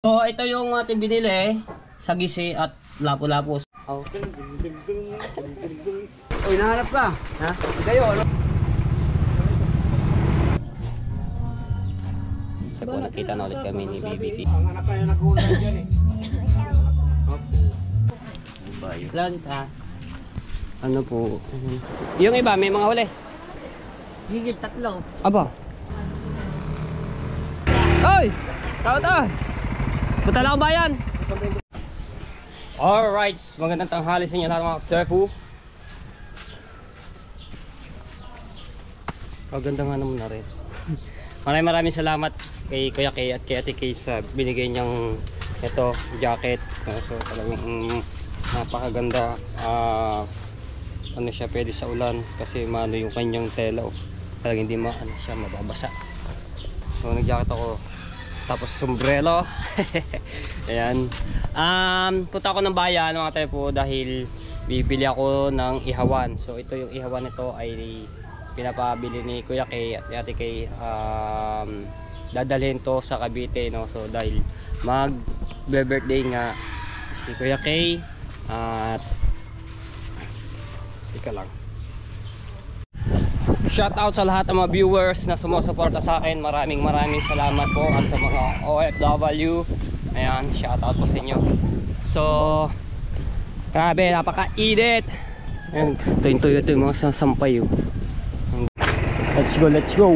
So ito yung ating binili, sagisi at lapu-lapu. Oh. Uy, nahanap ka. Ha? Kayo, ano? Po, nakita na ulit kami ni BBT. Ang anak na yung nag-uulay dyan eh. Lang ha. Ano po? Yung iba may mga huli. Higit 3. Aba. Oy! Tao ta! Punta lang ang bayan! Alright, magandang tanghali sa inyo lahat mga Tseku. Kaganda nga naman na rin. Maraming salamat kay Kuya Kay at kay Ate Kay sa binigay niyang ito, jacket. So talagang napakaganda. Ano siya, pwede sa ulan kasi maano yung kanyang tela. Talagang hindi ano siya, mababasa. So nag-jacket ako. Tapos sombrero. Ayan. Punta ako ng bayan mga tayo po dahil bibili ako ng ihawan. So ito yung ihawan nito ay pinapabili ni Kuya Kay at Ate Kay. Dadalhin to sa Cavite, no? So dahil mag-birthday nga si Kuya Kay at ika lang. Shout out sa lahat ng mga viewers na sumusuporta sa akin. Maraming salamat po at sa mga OFW. Ayan, shout out po sa inyo. So, grabe, napaka-init. Ayan, tuyo-tuyo ito yung mga sasampay. Let's go.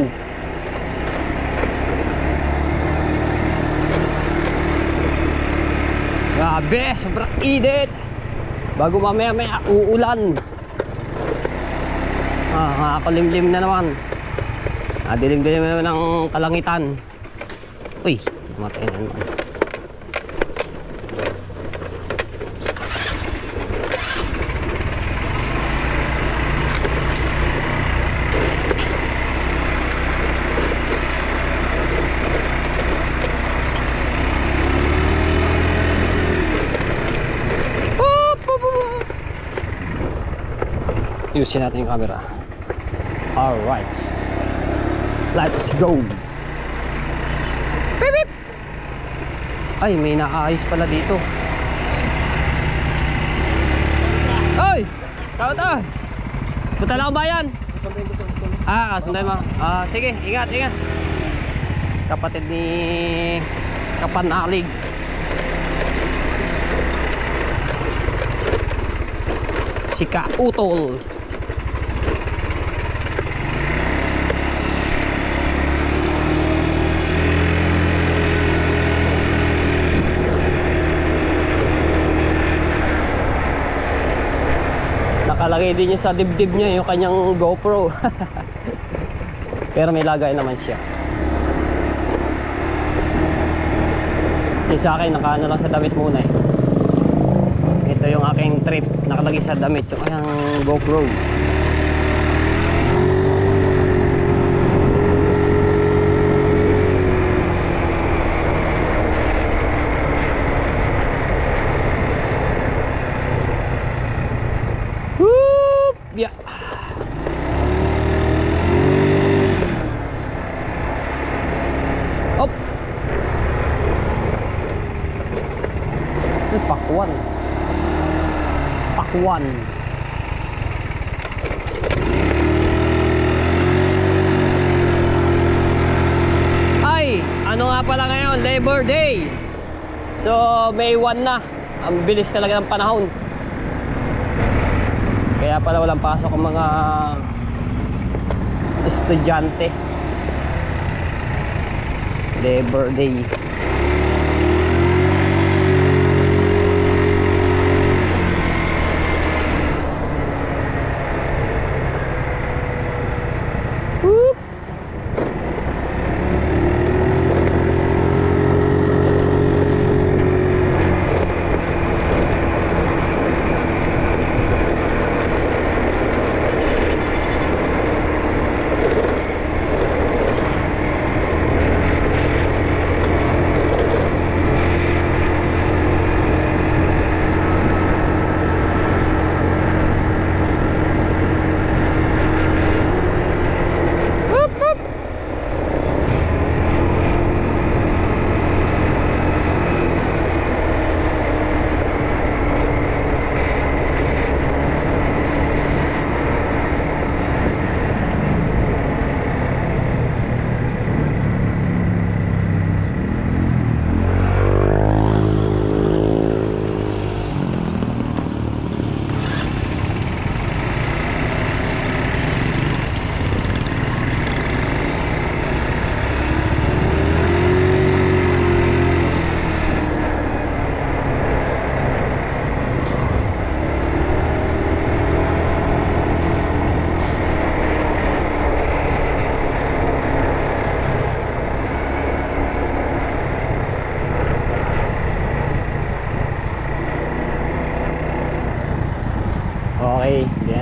Grabe, sobrang init. Bago mamaya uulan. Nakakalimlim na naman. Dilim-dilim na naman ng kalangitan. Uy, matay na naman. Ayusin natin yung camera. Alright, let's go. Beep, beep. Ay, may naayos pala dito. Oy! Tao ta! Punta lang ang bayan. Sunday mo. Sige, ingat. Kapatid ni Kapanalig. Si Kautol. Nakalagay din niya sa dibdib niya yung kanyang GoPro. Pero may lagay naman siya. Sa akin nakaano lang sa damit muna eh. Ito yung aking trip, nakalagay sa damit yung kanyang GoPro. Yeah. Op. Pakwan. Ay, ano nga pala ngayon? Labor Day. So, May 1 na. Ang bilis talaga ng panahon. Kaya pala walang pasok ang mga estudyante. Labor Day.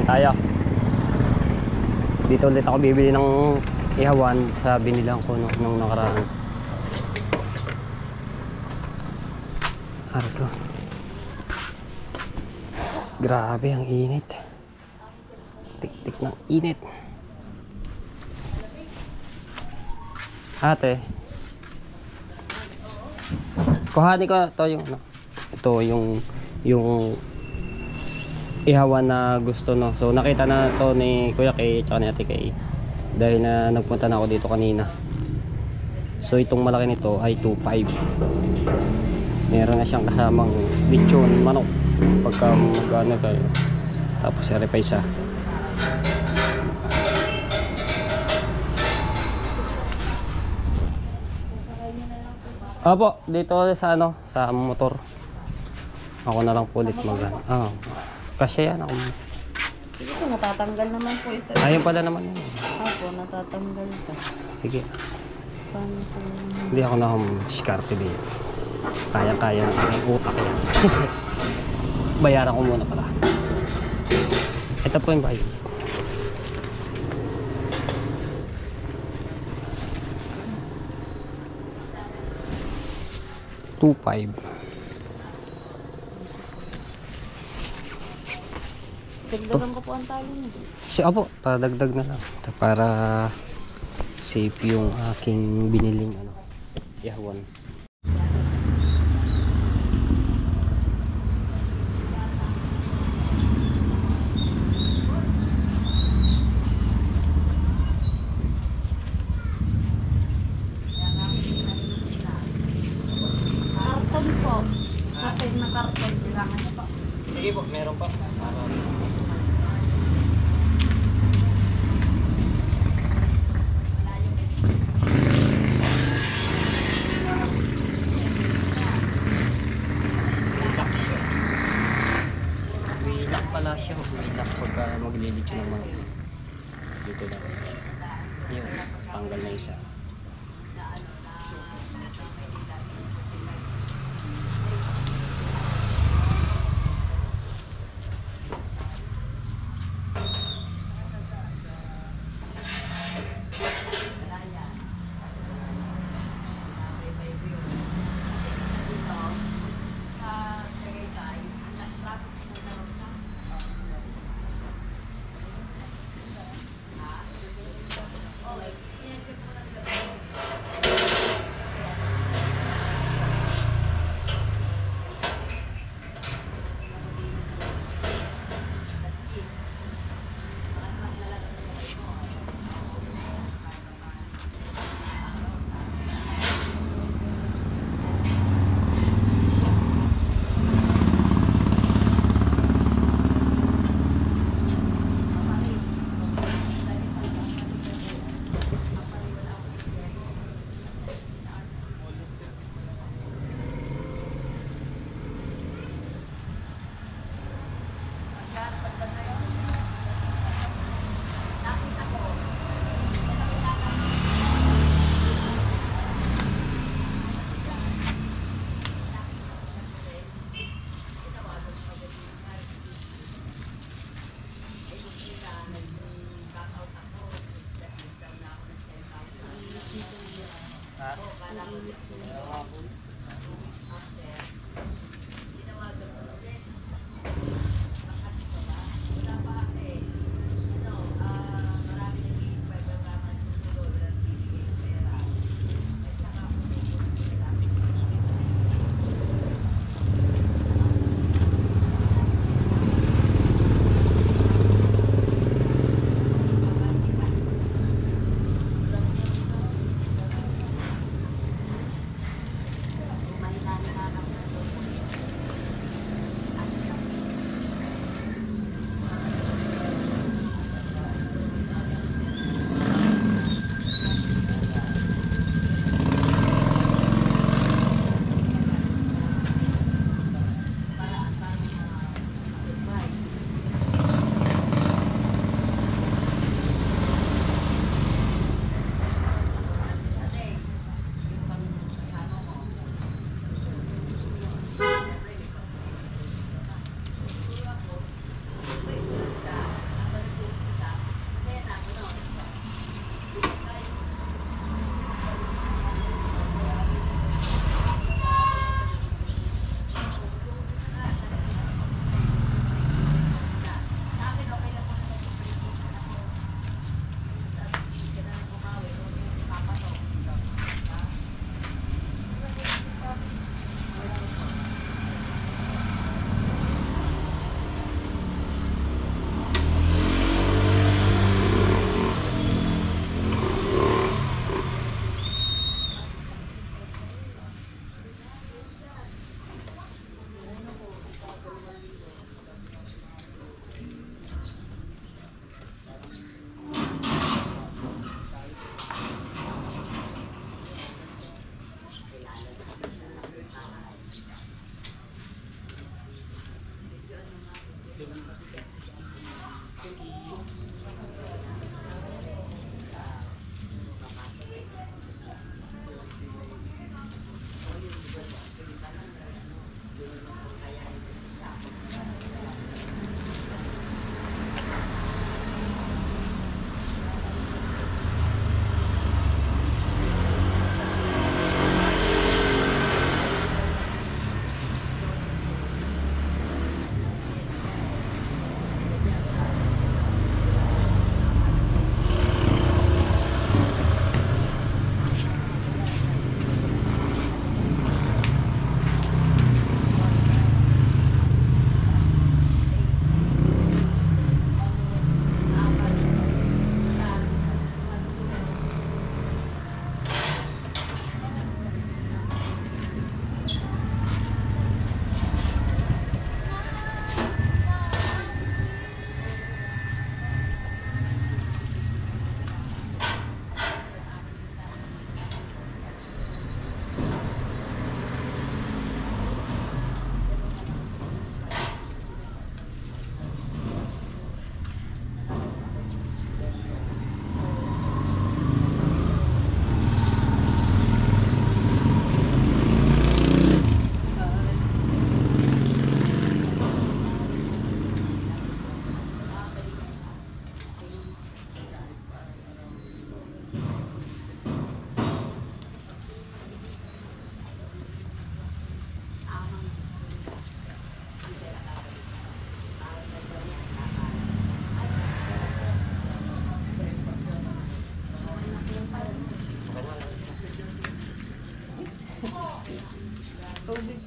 tayo. Dito ulit ako bibili ng ihawan sa binilang ko nung nakaraan. Arto. Grabe ang init. Tik-tik ng init. Ate. Kuhanin ko to yung ano. Ito yung ihawan na gusto, no. So nakita na to ni Kuya Kay at ni Ate Kay dahil na nagpunta na ako dito kanina. So itong malaki nito ay 2.5. Meron na siyang kasamang lechon manok pagka magkano kayo. Tapos i-repay siya. Opo, dito sa ano, sa motor. Ako na lang po ulit kasi yan ako. Sige po, natatanggal naman po ito. Ayun pala naman yun. Opo, natatanggal ito. Sige. Paano po? Hindi ako na diskarte din. Kaya-kaya ng aking utak yan. Bayaran ko muna pala. Ito po yung bayad. $2.5. Dagdagan ko po ang tali niyo. So, apo, padagdag na lang. Para safe yung aking biniling ano, ihawan. Karton po. Kapag na karton, kailangan niyo po. Sige po, meron pa. Wilak pala siya. Wilak pagka maglilitsyo ng mga dito lang. Yun, tanggal na isa.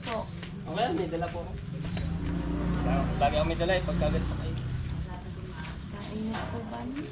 po. Okay, may dala po ako. Lagi ako may dala eh, pagkagat pa kayo. Kain na po ba niyo?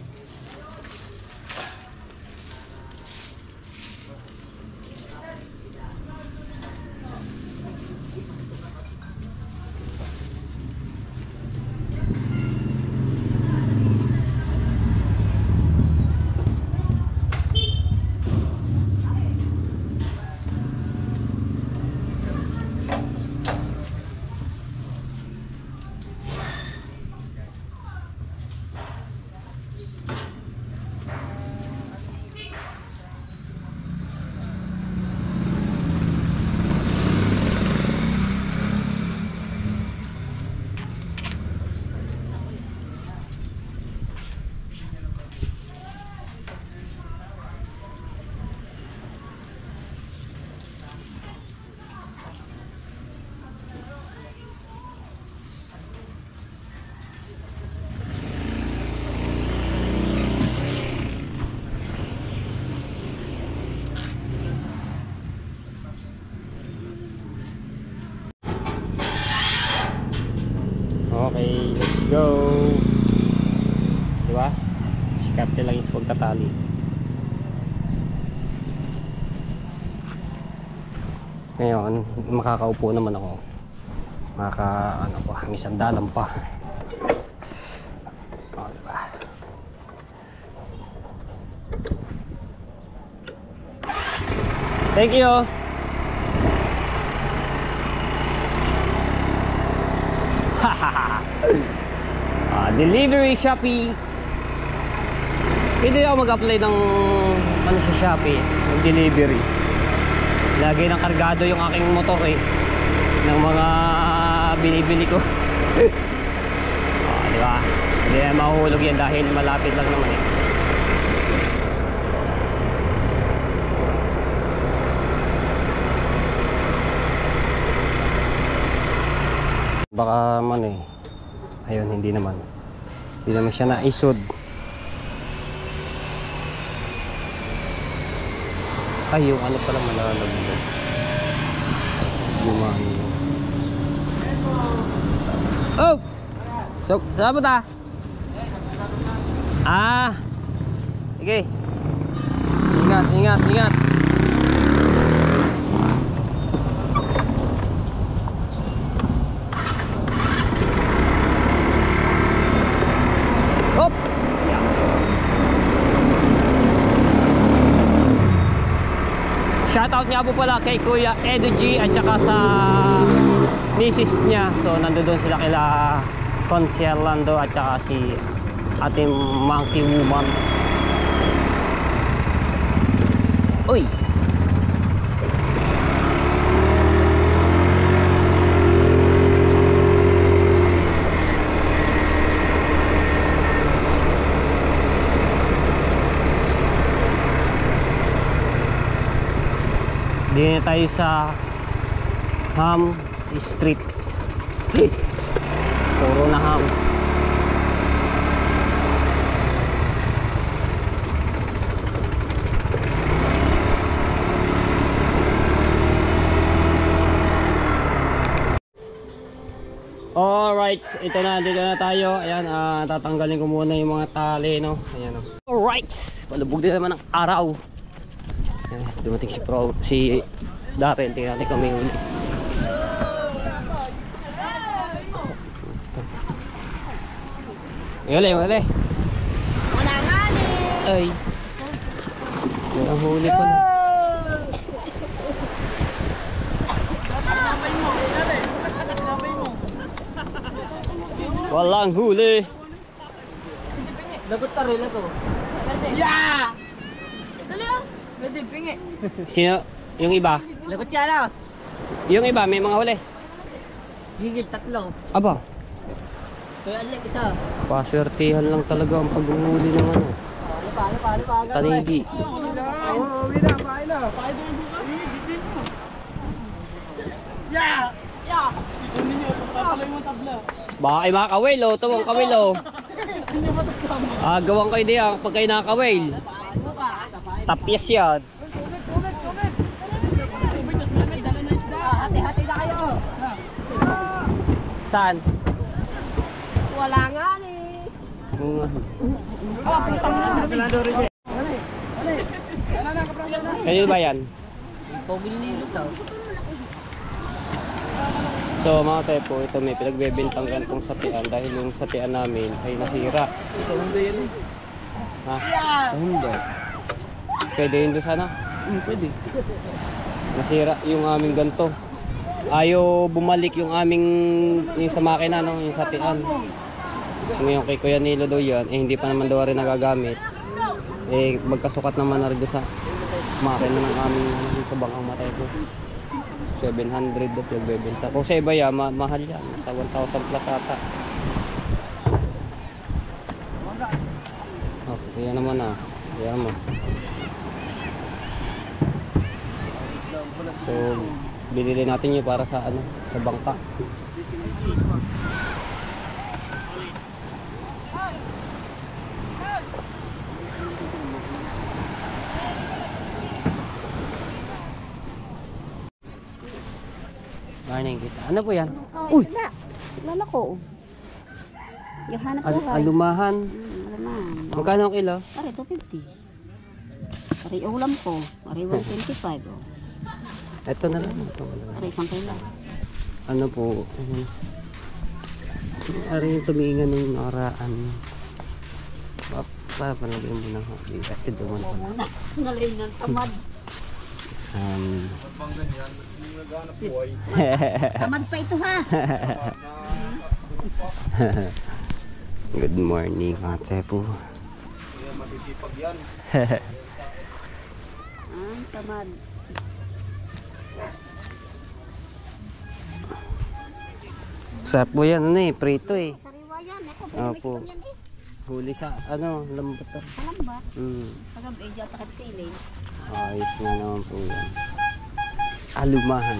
Okay, let's go. Diba? Sikarte lang is pagtatali. Ngayon, makakaupo naman ako. Ano pa, may sandalan pa. O, diba? Thank you. Delivery Shopee. Pwede ako mag-apply ng ano sa Shopee, ng delivery. Lagi nang kargado yung aking motor eh, ng mga binibili ko. Di ba? Hindi na mahuhulog yan dahil malapit lang naman eh. Baka man eh. Ayun, hindi naman. Hindi naman siya naisod. Ay, yung ano pala malalagyan. Yung ano. Oh! So, saan po ta? Ah! Sige. Ingat, ingat, ingat. Hop! Shoutout nga po pala kay Kuya Edu G at saka sa misis niya. So nandoon sila kila Consiel Lando at saka si ating Monkey Woman. Uy! Dito na tayo sa Ham Street. Puro na ham. Alright, ito na, dito na tayo. Ayan, tatanggalin ko muna yung mga tali, no? Ayan, no? Alright, palubog din naman ang araw. Ayan, dumating si Darren, tingnan natin kami uli. Wala, wala. Wala nga ni. Ay. Walang huli pala. Walang huli. Lagot ta rin na to. Pwede. Yeah! Dali ah. Pwede, pingi. Sino? Yung iba? Lagot ka na. Yung iba, may mga huli. Higit 3. Aba, Kaya alek isa. paswertihan lang talaga ang paghuhuli ng ano. Ano pa? Tanigi. Baka ay mga kawil oh, tumong kawil oh. Gawang kayo diyan pag kayo nakakawil. Tapyas yan. Hati-hati na kayo. Saan? Wala nga eh. Oo nga. Kayo ba yan? Pogi nilo daw. So mga tepo, ito may pinagbebentang ganitong satian dahil yung satian namin ay nasira. Sa Honda yan eh. Ha? Sa Honda. Pwede yun doon sana? Pwede. Nasira yung aming ganito. Ayaw bumalik yung aming yung sa makina, no? Yung satian. Ngayon kay Kuya Nilo daw yan, eh hindi pa naman daw rin nagagamit. Eh magkasukat naman na rin doon sa makina ng aming sa bangkang matay ko. 700 at nagbebenta. Kung sa iba yan, mahal yan. Sa 1,000 plus ata. Okay, yan naman ah. Yan naman. So, binili natin yun para sa ano, sa bangka. Morning kita. Ano po yan? Uy! Lala ko. Yung hanap buhay. Alumahan. Alumahan. Magkano ang kilo? Pare, 250. Pare, ulam ko. Pare, 125. Oh. Ito na lang. Ito na lang. Pare, isang kilo. Ano po? Ari yung tumiingan ng nakaraan. Palagay mo na. Ito duman pa. Ngayon ng tamad. Tamad pa ito ha. Good morning mga tsepo. Tamad. Sarap po yan, ano eh, prito eh. Sariwa yan. Ito, Opo. pinamit ko yan eh. Huli sa, ano, lambot to. Kalambat. Mm. Kagabi, dyan takip sili. Ayos nga naman po yan. Alumahan.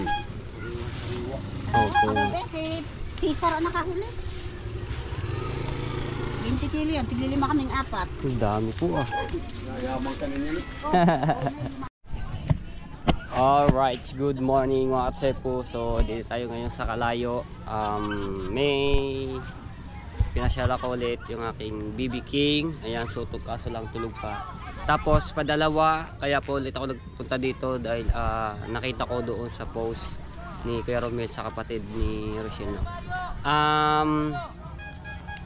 Opo. Kagabi, si Cesar ang nakahuli. 20 kilo yan. Tiglilima kaming 4. Ang dami po ah. Nayamang ka ninyo. Alright, good morning mga tsepo. So dito tayo ngayon sa Kalayo. May pinasyal ako ulit yung aking BB King. Ayan, so kaso lang tulog pa. Tapos padalawa, kaya po ulit ako nagpunta dito dahil nakita ko doon sa post ni Kuya Romel sa kapatid ni Rochelle.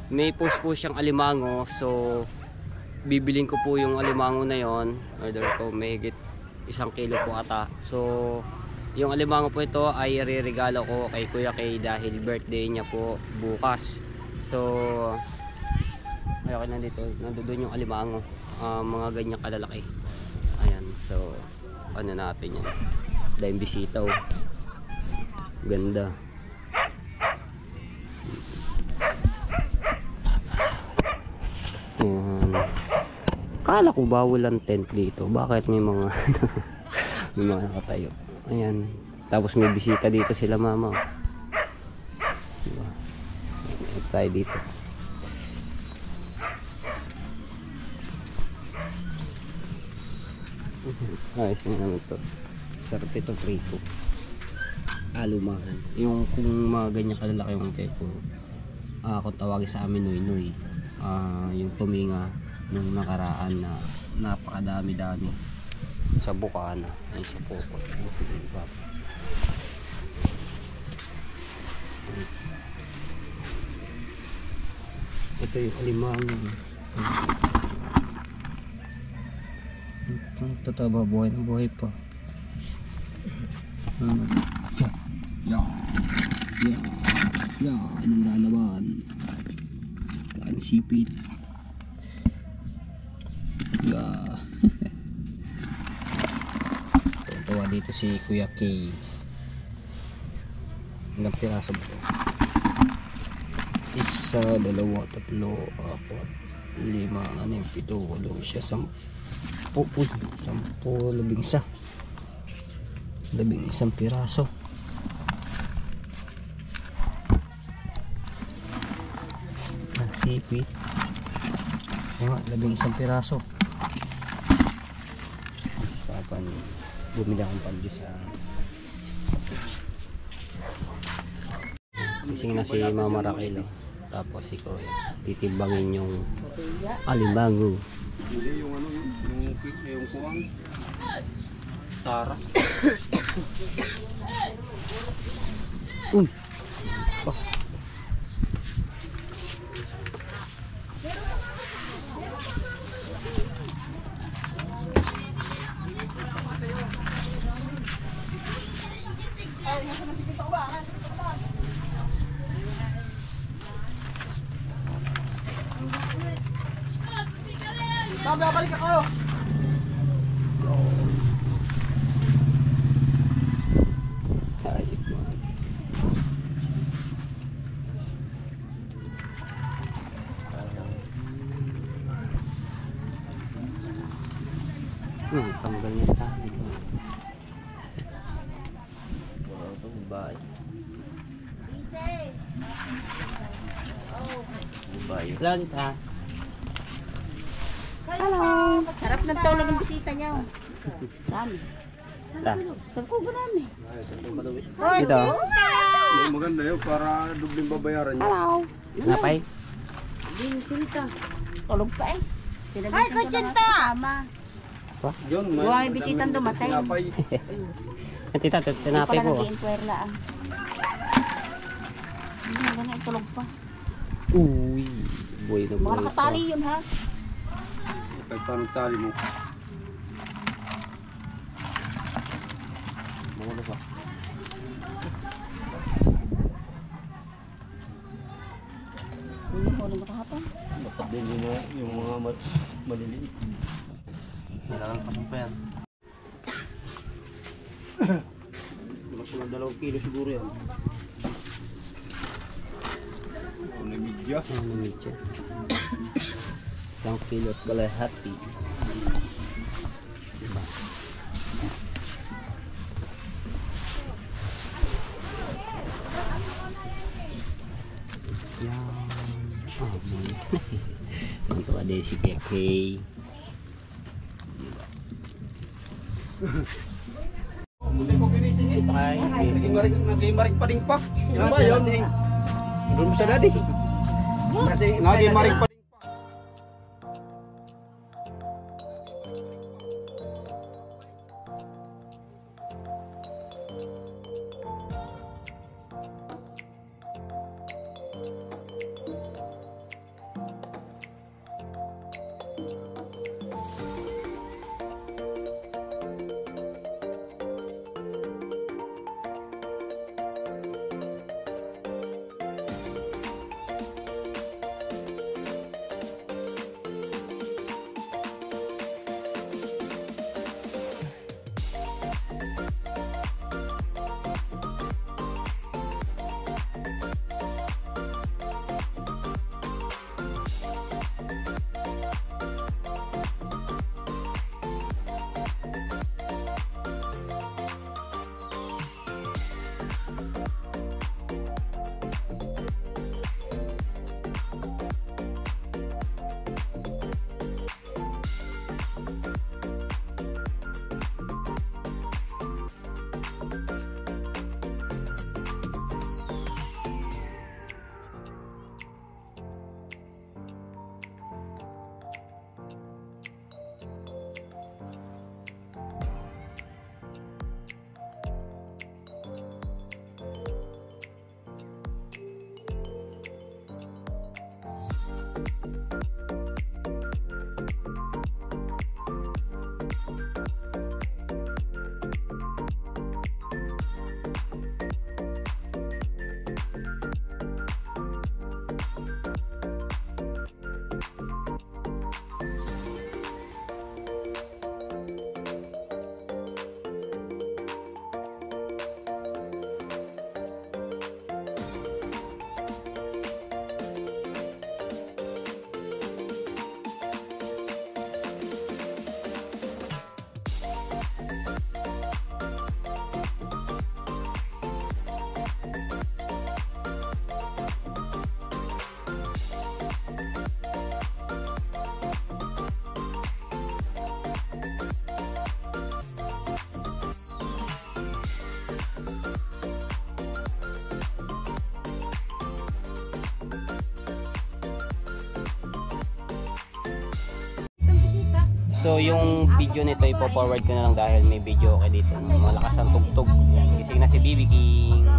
May post po siyang alimango, so bibiling ko po yung alimango na yon. Order ko may higit 1 kilo po ata. So yung alimango po ito ay ireregalo ko kay Kuya Kay dahil birthday niya po bukas. So ayoko nandito, nandoon yung alimango, mga ganyang kalalaki. Ayan, so ano natin yan, dahil bisita oh. Ganda. Ayan. Kala ko bawal ang tent dito. Bakit may mga may mga nakatayo. Ayan. Tapos may bisita dito sila mama. Diba? At tayo dito. Ayos na naman ito. Sarap ito prito. Alumahan. Yung kung mga ganyan kalalaki yung kepo, kung tawagin sa amin noy-noy. Yung tuminga nung nakaraan na napakadami-dami sa Bukana ay sa Popot. Ito yung alimango. Ito taba, buhay na buhay pa. Anong lalaban? Ang sipit. Tawa dito si Kuya Kay. Ilang piraso ba ito? 1, 2, 3, 4, 5, 6, 7, 8, 9, 10, 11, 11 piraso. Sipit. Ayan nga, 11 piraso. Papan, bumili akong pandi sa Gising na si Mama Raquel. Oh. Tapos si Kuya. Titimbangin yung alimango. Hindi, yung ano yun, yung kuwang. Tara. Uy! Babalik ako! Ayun mo. Tanggal niya tayo. Wala itong bahay. Bahay. Lagi ta. Hello. Sarap ng tulog ng bisita niyo. Saan? Ta. Sa kubo namin. Dito. Maganda yun para dubling babayaran niya. Hello. Napay. Hindi mo silita. Tulog pa eh. Ay, kutsenta! Yun, Buhay bisitang dumatay. Tinapay. Tita, tinapay Pala ko. nag-i-inquire lang. Hindi ba nga tulog pa? Uy. Boy na Mga boy. nakatali yun ha. Kahit paano tali mo. Mga ba? Hindi mo ulit nakahapon. Dapat din yung mga maliliit. Kailangan pa pa yan. Mas mga 2 kilo siguro yan. Ano media? Ano medyo? 1 kilo at kalahati. Diba? Yan. Oh, boy. Ito ada si Pekay. Bye. Nag-imarig pa rin pa. Yan ba yun? Doon mo sa daddy. Kasi nag-imarig pa rin. So yung video nito ipo-forward ko na lang dahil may video okay dito. No? Malakas ang tugtog. Gising na si BB King.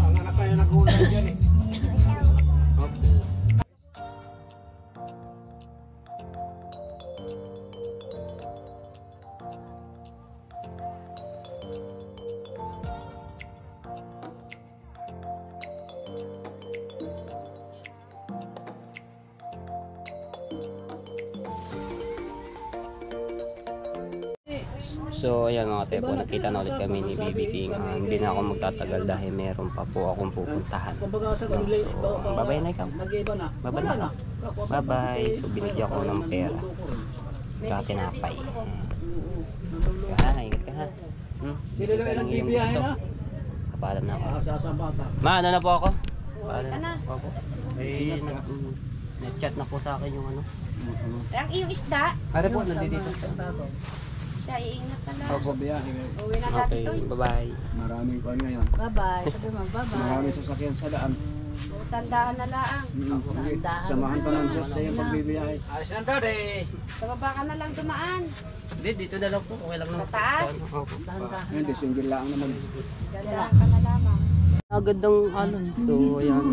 Ang anak kayo nag-uulay dyan eh. So ayan mga tepo, nakita na ulit kami ni BB King. Hindi na ako magtatagal dahil meron pa po akong pupuntahan. So, babay na ikaw. Babay na. Bye-bye. So binigyan ko ng pera. Tsaka tinapay. Ingat ka ha. Ingat ka ng iyong gusto. Kapalam na ako. Ma, ano na po ako? Paalam na po. Eh, nag-chat na po sa akin yung ano. Ang iyong isda, Ano po, nandito. siya iingat na lang. Opo, biyahe. Uwi na dati Okay, to. bye-bye. Maraming kuhan ngayon. Bye-bye. Sabi mo, bye-bye. Maraming sasakyan sa daan. Tandaan na lang. Samahan ka lang sa iyong pagbibiyahe. Ayos na daw Sa baba ka na lang dumaan. Hindi, dito na lang po. Okay lang Sa naman. taas? Opo. Hindi, single lang naman. Gandaan ka na lamang. Agandang ano. So, ayan.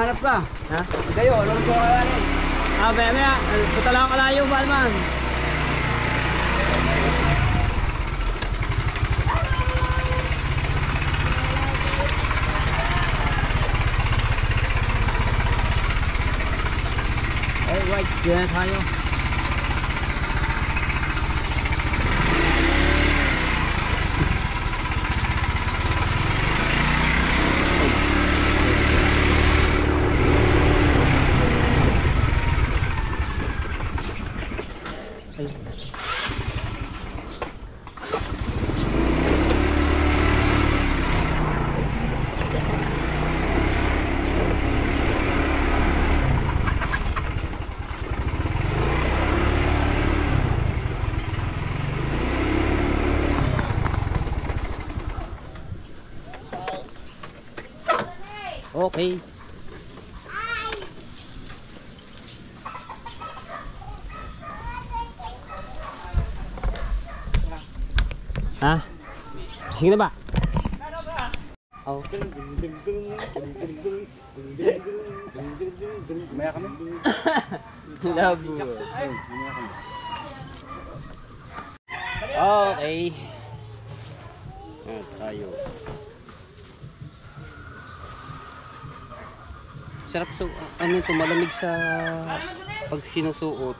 Hinahanap ka. Ha? Kayo, anong gusto ka yan? Maya. Punta lang ako layo, Balman. Alright, yan tayo. Okay. Ha? Sige na ba? Oh. Maya kami. Love you. Okay. Tayo. Sarap ano ito, malamig sa pag sinusuot.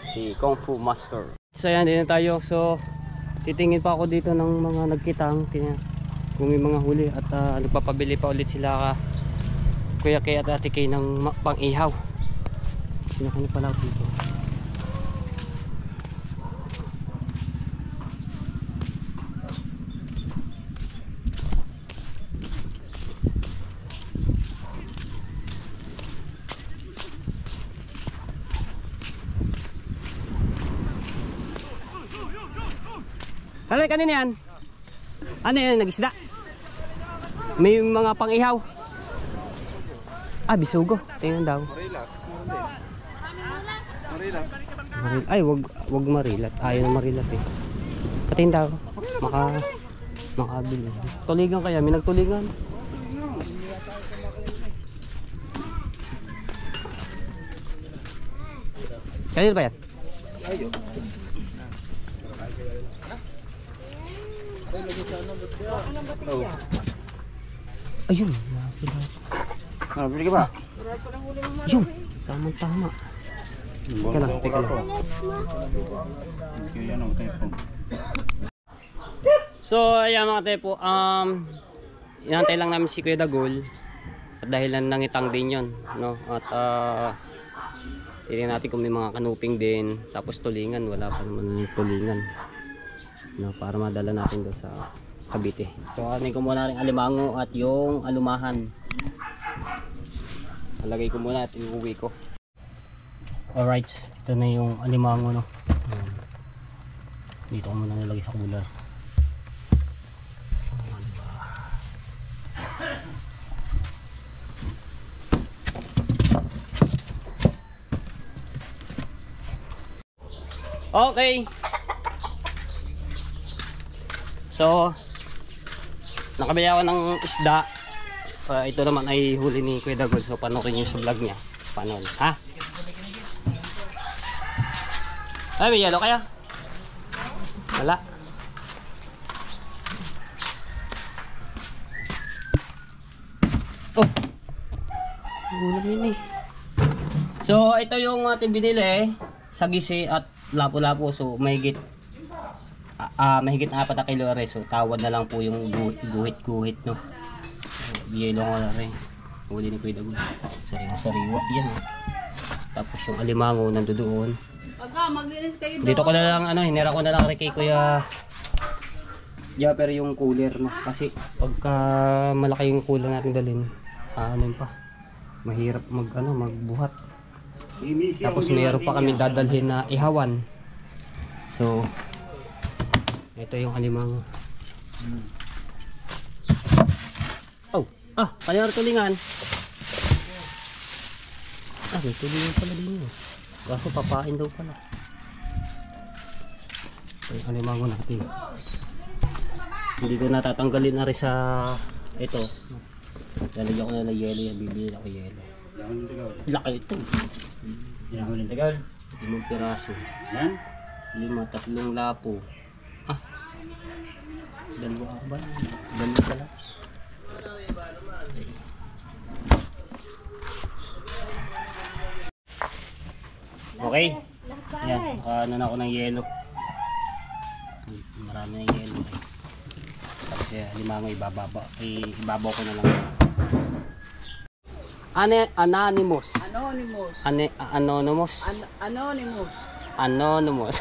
Si Kung Fu Master. So yan, din na tayo. So titingin pa ako dito ng mga nagkitang kung may mga huli at nagpapabili pa ulit sila Kuya Kay at Ate Kay ng pang-ihaw. Sinakano pala ako dito. Kanina yan? Ano yan? Nag-isda? May mga pang-ihaw? Bisugo. Tingnan daw. Marilat. Ay, wag marilat. Ayaw na marilat eh. Patingin daw. Makabili. Tuligan kaya? May nagtuligan. Kanina ba yan? Ayun. Bili ka ba? Ayun. Tama. Teka lang. So, ayan mga tepo. Inantay lang namin si Kuya Dagol. At dahil nangitang din yun. No? At tingnan natin kung may mga kanuping din. Tapos tulingan. Wala pa naman tulingan. No, para madala natin doon sa Cavite. So, anin ko muna rin alimango at yung alumahan. Alagay ko muna at iuwi ko. Alright, ito na yung alimango, no. Ayan. Dito ko muna nilagay sa cooler. Okay. So, nakabili ako ng isda. Ito naman ay huli ni Kuya Dagol. So, panoorin nyo sa vlog niya. Panoorin. Ha? Ay, may yelo kaya? Wala. Oh! Gulam yun eh. So, ito yung ating binili. Sagisi at lapu-lapu. So, mahigit 4 na kilo rin. So, tawad na lang po yung guhit-guhit, no. Yelo ko na rin. Huli ni Kuya Dagol. Sariwa. Yan. Tapos yung alimango nandoon. Dito ko na lang, hinira ko na lang rin kay Kuya Japper yung cooler, no. Kasi pagka malaki yung cooler natin dalhin, mahirap magbuhat. Tapos mayroon pa kami dadalhin na ihawan. So, ito yung alimango. Oh, kaya tulingan. May tulingan pala din yun. Kaso papain daw pala. Ay, alimango natin. Hindi ko natatanggalin na rin sa ito. Lalagyan ko na ng yelo yan. Bibili ako yelo. Laki ito. Yan ako ng tagal. 5 piraso. Yan. 5, 3 lapo. Ah. 2 ba? 2 pala. Okay. Ayan. Ano na ako ng yelo. Marami na yelo. Kasi limango ibabaw ko na lang. Anonymous. Anonymous. Anonymous. Anonymous. Anonymous.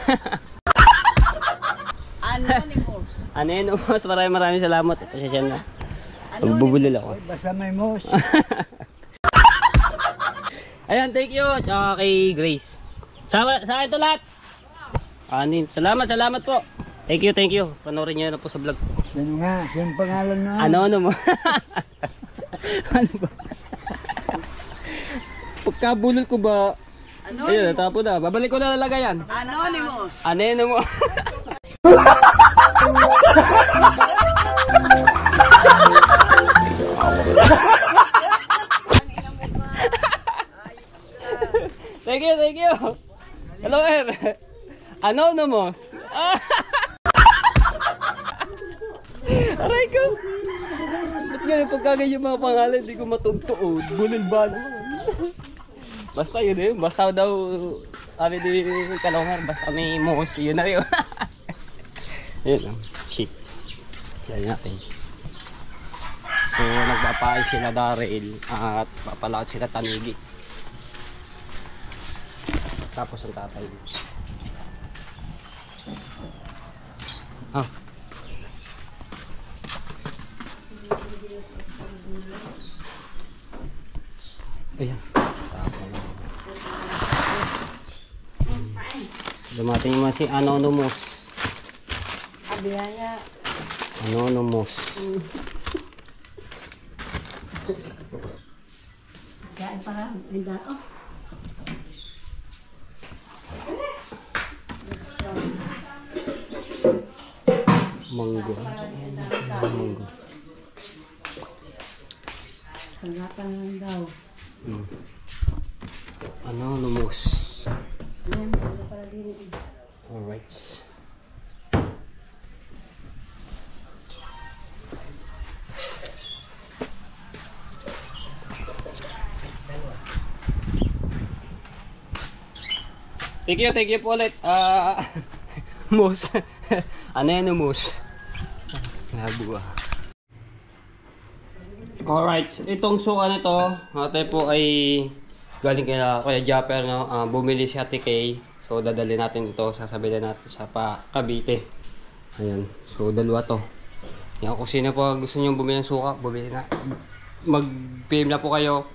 Anonymous. Anonymous. Maraming salamat. Pasensya na. Magbubulol ako. Basta may mos. Ayan, thank you. Tsaka kay Grace. Sa akin ito lahat. Salamat po. Thank you. Panoorin nyo na po sa vlog ko. Sino nga? Sino pangalan na? Anonymous. Ano ba? Pagkabulol ko ba? Ayun, tapo na. Babalik ko na lalagayan. Anonymous. Anonymous. Thank you. Hello, Anonymous. Aray ko. Ba't nga pagkagay yung mga pangalan, hindi ko matugtuod. Bulol ba naman? Basta yun eh. Basta daw, sabi di Kalongar, basta may mos. Yun na yun. Yun lang. Shit. Yan natin. So, nagpapain sila Daryl at papalaot sila Tanigi. Tapos ang tatay. Ah. Ayan. Dumating naman si Anonymous. Abiyaya. Anonymous. Kain para. Ganda. Oh. Manggo. Manggo. Sangatan lang daw. Anonymous. Ayan, ano para din. Alright. Thank you po ulit. Moose. Anonymous. Nabuha. Alright, itong suka nito, ate po ay galing kaya Kuya Japper, no? Bumili si Ate Kay. So dadali natin ito, sasabihin natin sa Cavite. Ayan, so dalawa to. Yan, kung sino po gusto nyo bumili ng suka, bumili na. Mag-PM na po kayo